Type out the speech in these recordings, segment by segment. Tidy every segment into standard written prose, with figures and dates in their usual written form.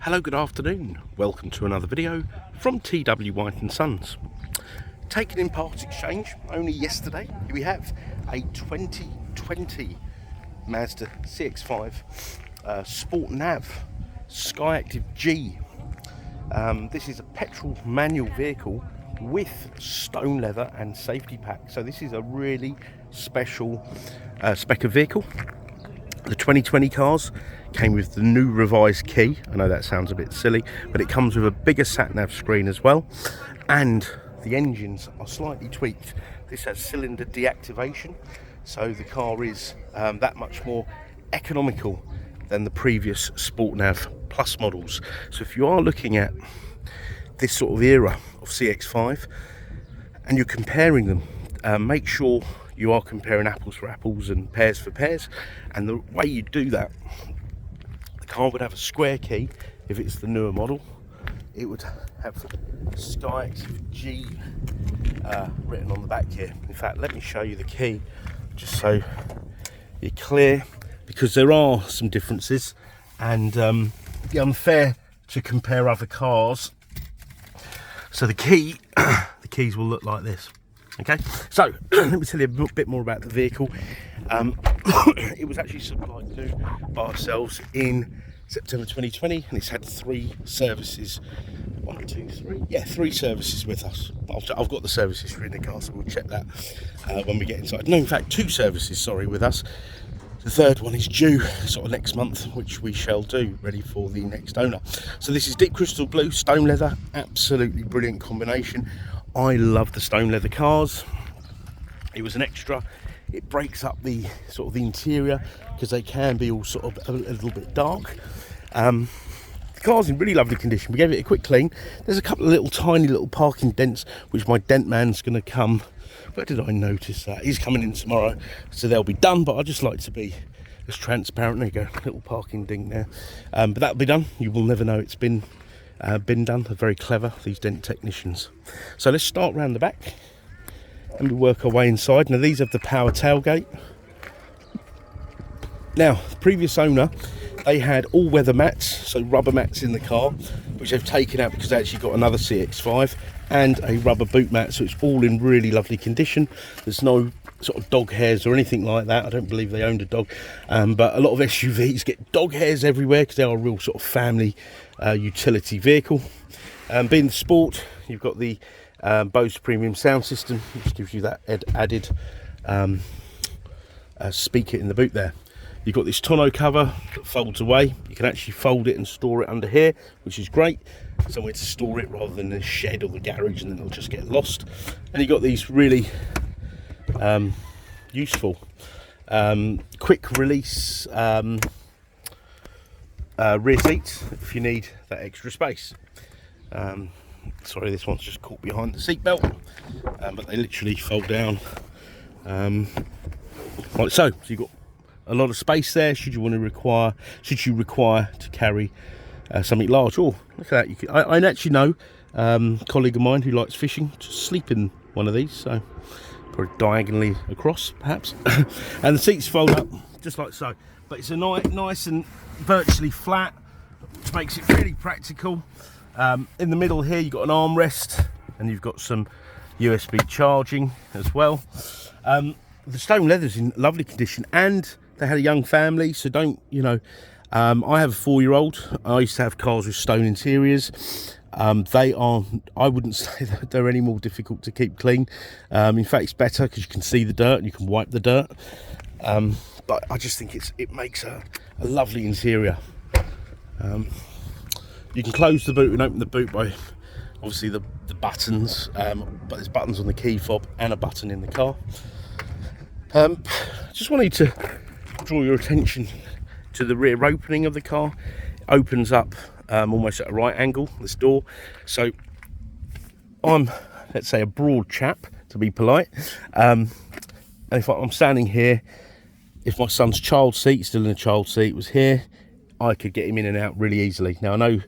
Hello, good afternoon. Welcome to another video from T.W White Sons. Taken in part exchange only yesterday, here we have a 2020 Mazda CX-5 Sport Nav SKYACTIV-G. This is a petrol manual vehicle with stone leather and safety pack. So this is a really special spec of vehicle. The 2020 cars came with the new revised key. I know that sounds a bit silly, but it comes with a bigger sat-nav screen as well, and the engines are slightly tweaked. This has cylinder deactivation, so the car is that much more economical than the previous Sport Nav Plus models. So if you are looking at this sort of era of CX-5 and you're comparing them, make sure you are comparing apples for apples and pears for pears. And the way you do that, the car would have a square key if it's the newer model. It would have SKYACTIV-G written on the back here. In fact, let me show you the key just so you're clear, because there are some differences and it'd be unfair to compare other cars. So the keys will look like this. Okay, so let me tell you a bit more about the vehicle. It was actually supplied new by ourselves in September 2020, and it's had 3 services. 1, 2, 3. Yeah, 3 services with us. I've got the service history in the car, so we'll check that when we get inside. No, in fact, 2 services, sorry, with us. The third one is due sort of next month, which we shall do, ready for the next owner. So this is deep crystal blue, stone leather, absolutely brilliant combination. I love the stone leather cars. It was an extra. It breaks up the sort of the interior because they can be all sort of a little bit dark. The car's in really lovely condition. We gave it a quick clean. There's a couple of little tiny little parking dents which my dent man's going to come. Where did I notice that? He's coming in tomorrow, so they'll be done. But I just like to be as transparent. There you go, little parking ding there. But that'll be done. You will never know it's been done. They're very clever, these dent technicians. So let's start round the back and we work our way inside. Now these have the power tailgate. Now the previous owner, they had all weather mats, so rubber mats in the car, which they've taken out because they actually got another CX-5 and a rubber boot mat, so it's all in really lovely condition. There's no sort of dog hairs or anything like that. I don't believe they owned a dog, but a lot of SUVs get dog hairs everywhere because they are a real sort of family utility vehicle. Being the Sport, you've got the Bose premium sound system, which gives you that added speaker in the boot there. You've got this tonneau cover that folds away. You can actually fold it and store it under here, which is great. Somewhere to store it rather than the shed or the garage, and then it'll just get lost. And you've got these really useful quick release rear seats if you need that extra space. Sorry, this one's just caught behind the seat belt, but they literally fold down like so. So you've got a lot of space there should you require to carry something large. Oh, look at that! I actually know a colleague of mine who likes fishing to sleep in one of these, so probably diagonally across perhaps. And the seats fold up just like so, but it's a nice and virtually flat, which makes it really practical. In the middle here you've got an armrest and you've got some USB charging as well. The stone leather's in lovely condition, and they had a young family, so don't, I have a 4-year-old. I used to have cars with stone interiors. They are, I wouldn't say that they're any more difficult to keep clean. In fact, it's better because you can see the dirt and you can wipe the dirt. But I just think it makes a lovely interior. You can close the boot and open the boot by obviously the buttons, but there's buttons on the key fob and a button in the car. Just wanted to draw your attention to the rear opening of the car. It opens up almost at a right angle, this door. So I'm, let's say, a broad chap, to be polite. And if I'm standing here, if my son's child seat, still in a child seat, was here, I could get him in and out really easily. Now I know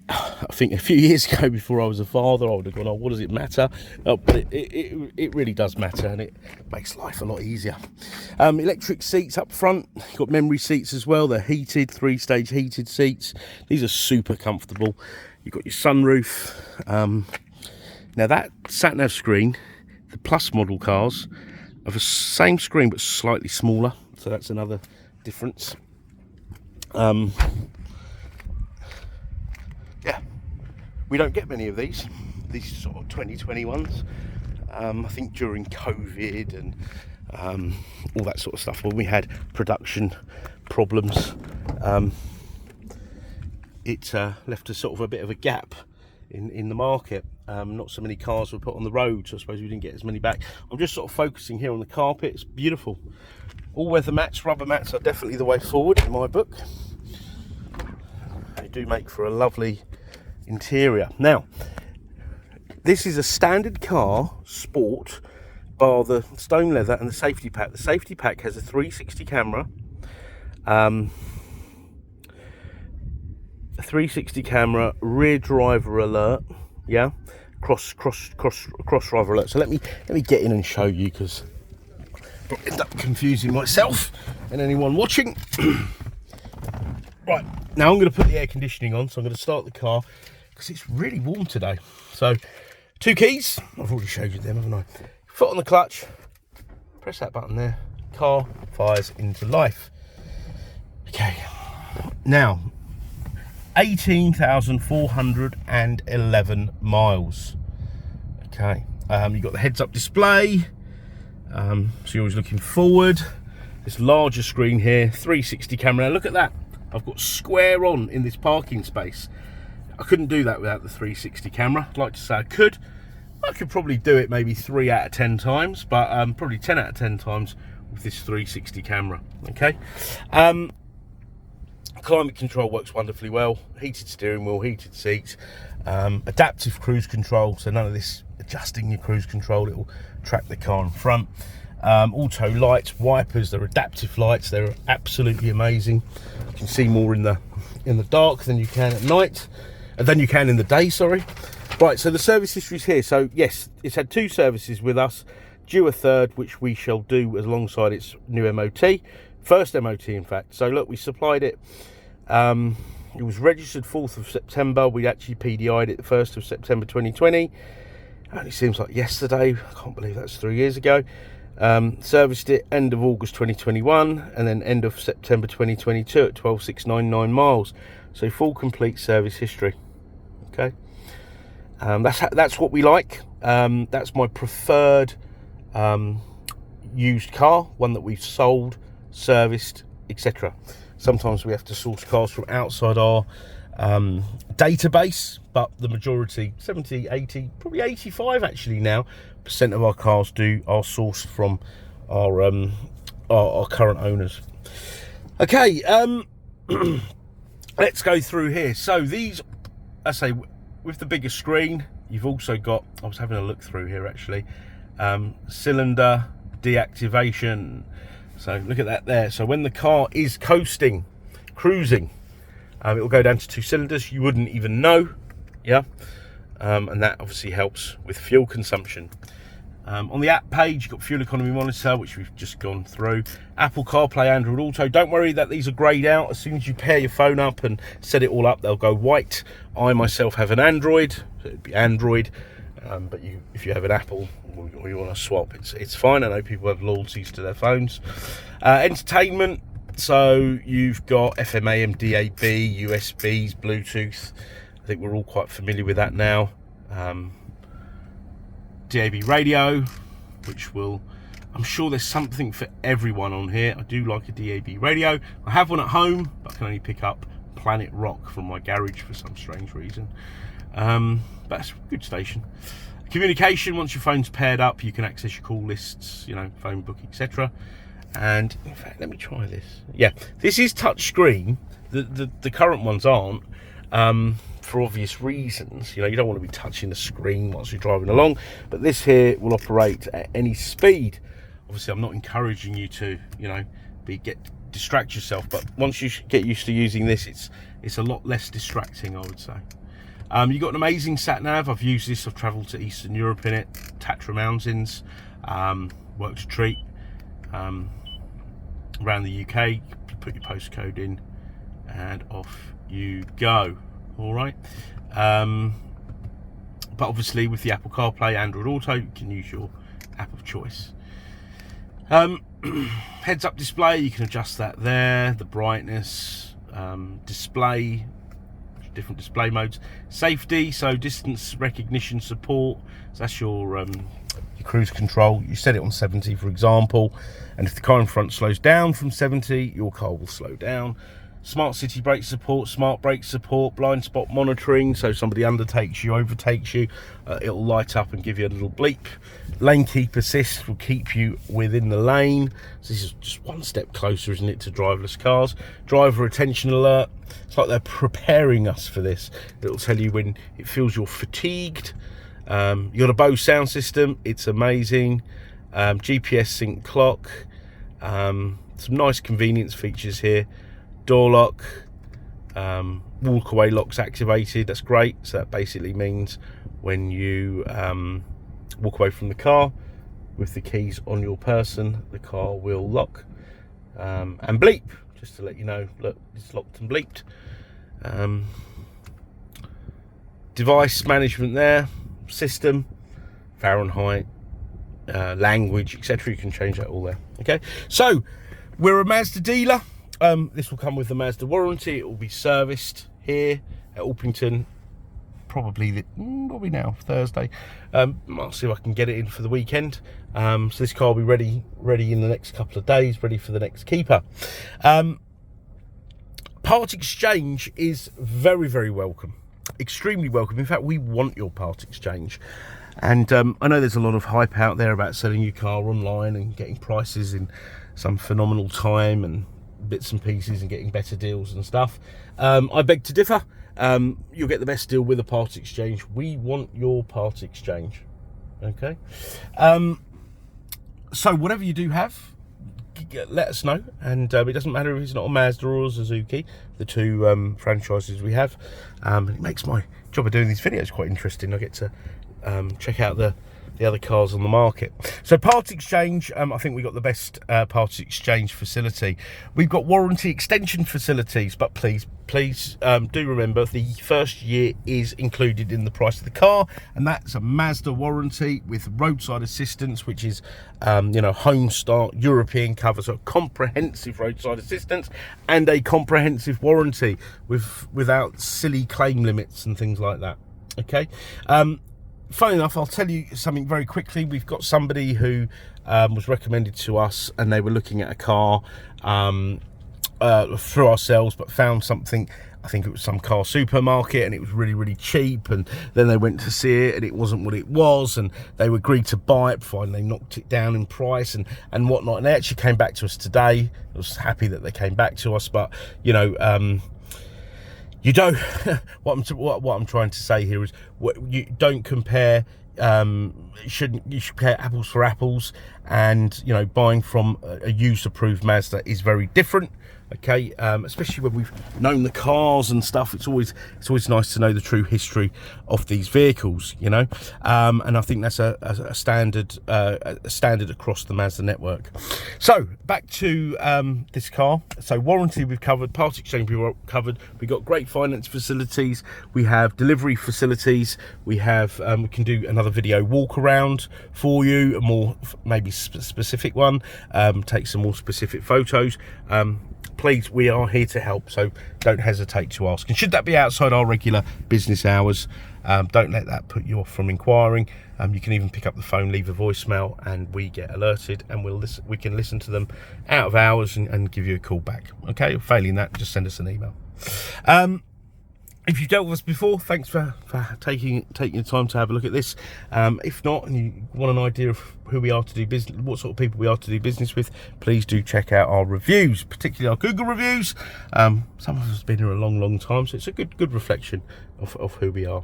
I think a few years ago, before I was a father, I would have gone, oh, what does it matter? But it really does matter, and it makes life a lot easier. Electric seats up front. You've got memory seats as well. They're heated, 3-stage heated seats. These are super comfortable. You've got your sunroof. Now that sat-nav screen, the Plus model cars have the same screen but slightly smaller, so that's another difference. Yeah, we don't get many of these sort of 2021s. I think during COVID and all that sort of stuff, when we had production problems, it left us sort of a bit of a gap in the market. Not so many cars were put on the road, so I suppose we didn't get as many back. I'm just sort of focusing here on the carpet. It's beautiful. All weather mats, rubber mats are definitely the way forward in my book. They do make for a lovely interior. Now, this is a standard car, sport, bar the stone leather and the safety pack. The safety pack has a 360 camera, a 360 camera, rear driver alert, yeah, cross driver alert. So let me get in and show you, because I'll end up confusing myself and anyone watching. Right, now I'm going to put the air conditioning on, so I'm going to start the car because it's really warm today. So 2 keys, I've already showed you them, haven't I? Foot on the clutch, press that button there, car fires into life. Okay, now 18,411 miles. Okay, you've got the heads-up display, so you're always looking forward. This larger screen here, 360 camera. Now look at that, I've got square on in this parking space. I couldn't do that without the 360 camera. I'd like to say I could probably do it maybe 3 out of 10 times, but probably 10 out of 10 times with this 360 camera. Okay, climate control works wonderfully well. Heated steering wheel, heated seats, adaptive cruise control, so none of this adjusting your cruise control. It will track the car in front. Auto lights, wipers, they're adaptive lights. They're absolutely amazing. You can see more in the dark than you can at night, than you can in the day, sorry. Right, so the service history's here. So yes, it's had 2 services with us, due a third, which we shall do alongside its new MOT, first MOT in fact. So look, we supplied it. It was registered 4th of September. We actually PDI'd it the 1st of September 2020. It only seems like yesterday. I can't believe that's 3 years ago. Serviced it end of August 2021, and then end of September 2022 at 12,699 miles. So full complete service history. Okay, that's what we like. That's my preferred used car, one that we've sold, serviced, etc. Sometimes we have to source cars from outside our database, but the majority, 70, 80, probably 85 actually now, % of our cars are sourced from our current owners. Okay, let's go through here. So these, I say, with the bigger screen, you've also got, I was having a look through here actually, cylinder deactivation. So look at that there. So when the car is cruising, it will go down to 2 cylinders. You wouldn't even know, yeah. And that obviously helps with fuel consumption. On the app page, you've got fuel economy monitor, which we've just gone through. Apple CarPlay, Android Auto. Don't worry that these are greyed out. As soon as you pair your phone up and set it all up, they'll go white. I myself have an Android, so it'd be Android. But if you have an Apple or you want to swap, it's fine. I know people have loyalties to their phones. Entertainment. So you've got FM, AM, DAB, USBs, Bluetooth. I think we're all quite familiar with that now. DAB radio, which will, I'm sure there's something for everyone on here. I do like a DAB radio. I have one at home, but I can only pick up Planet Rock from my garage for some strange reason. But it's a good station. Communication, once your phone's paired up, you can access your call lists, you know, phone book, etc. And in fact, let me try this. Yeah, this is touch screen. The current ones aren't, for obvious reasons. You know, you don't want to be touching the screen whilst you're driving along, but this here will operate at any speed. Obviously, I'm not encouraging you to, you know, distract yourself, but once you get used to using this, it's a lot less distracting, I would say. You've got an amazing sat nav. I've used this. I've travelled to Eastern Europe in it, Tatra Mountains, works a treat. Around the UK, you put your postcode in and off you go. All right. But obviously with the Apple CarPlay, Android Auto, you can use your app of choice. Heads up display, you can adjust that there, the brightness, display, different display modes. Safety, so distance recognition support, so that's your cruise control. You set it on 70 for example, and if the car in front slows down from 70, your car will slow down. Smart city brake support, smart brake support, blind spot monitoring, so somebody undertakes you, overtakes you, it'll light up and give you a little bleep. Lane keep assist will keep you within the lane. So this is just one step closer, isn't it, to driverless cars. Driver attention alert, it's like they're preparing us for this. It'll tell you when it feels you're fatigued. You've got a Bose sound system, it's amazing. GPS sync clock, some nice convenience features here. Door lock, walk away locks activated, that's great. So that basically means when you walk away from the car with the keys on your person, the car will lock. And bleep, just to let you know, look, it's locked and bleeped. Device management there, system, Fahrenheit, language, etc. You can change that all there. Okay, so we're a Mazda dealer. This will come with the Mazda warranty. It will be serviced here at Orpington, probably now Thursday. I'll see if I can get it in for the weekend. So this car will be ready in the next couple of days, ready for the next keeper. Part exchange is very, very welcome, extremely welcome. In fact, we want your part exchange. And I know there's a lot of hype out there about selling your car online and getting prices in some phenomenal time and bits and pieces and getting better deals and stuff. I beg to differ. You'll get the best deal with a part exchange. We want your part exchange. Okay. So whatever you do have, let us know. And it doesn't matter if it's not a Mazda or a Suzuki, the two franchises we have. It makes my job of doing these videos quite interesting. I get to check out the other cars on the market. So part exchange, I think we've got the best part exchange facility. We've got warranty extension facilities, but please do remember the first year is included in the price of the car, and that's a Mazda warranty with roadside assistance, which is home start European cover, so comprehensive roadside assistance and a comprehensive warranty without silly claim limits and things like that. Okay. Funny enough, I'll tell you something very quickly. We've got somebody who was recommended to us, and they were looking at a car through ourselves, but found something, I think it was some car supermarket, and it was really, really cheap, and then they went to see it and it wasn't what it was, and they agreed to buy it. Finally they knocked it down in price and whatnot, and they actually came back to us today. I was happy that they came back to us, but you don't what I'm trying to say here is you don't compare. You should compare apples for apples, and buying from a used approved Mazda is very different. Okay, especially when we've known the cars and stuff. It's always nice to know the true history of these vehicles, and I think that's a standard across the Mazda network. So back to this car. So warranty we've covered, part exchange we've covered. We've got great finance facilities. We have delivery facilities. We have we can do another video walk around for you, a more maybe specific one. Take some more specific photos. Please, we are here to help, so don't hesitate to ask. And should that be outside our regular business hours, don't let that put you off from inquiring. You can even pick up the phone, leave a voicemail, and we get alerted, and we can listen to them out of hours and give you a call back. Okay, failing that, just send us an email. If you've dealt with us before, thanks for taking the time to have a look at this. If not, and you want an idea of who we are to do business, what sort of people we are to do business with, please do check out our reviews, particularly our Google reviews. Some of us have been here a long time, so it's a good reflection of who we are.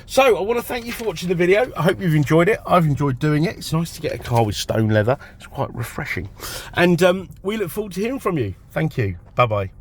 So I want to thank you for watching the video. I hope you've enjoyed it. I've enjoyed doing it. It's nice to get a car with stone leather. It's quite refreshing, and we look forward to hearing from you. Thank you. Bye bye.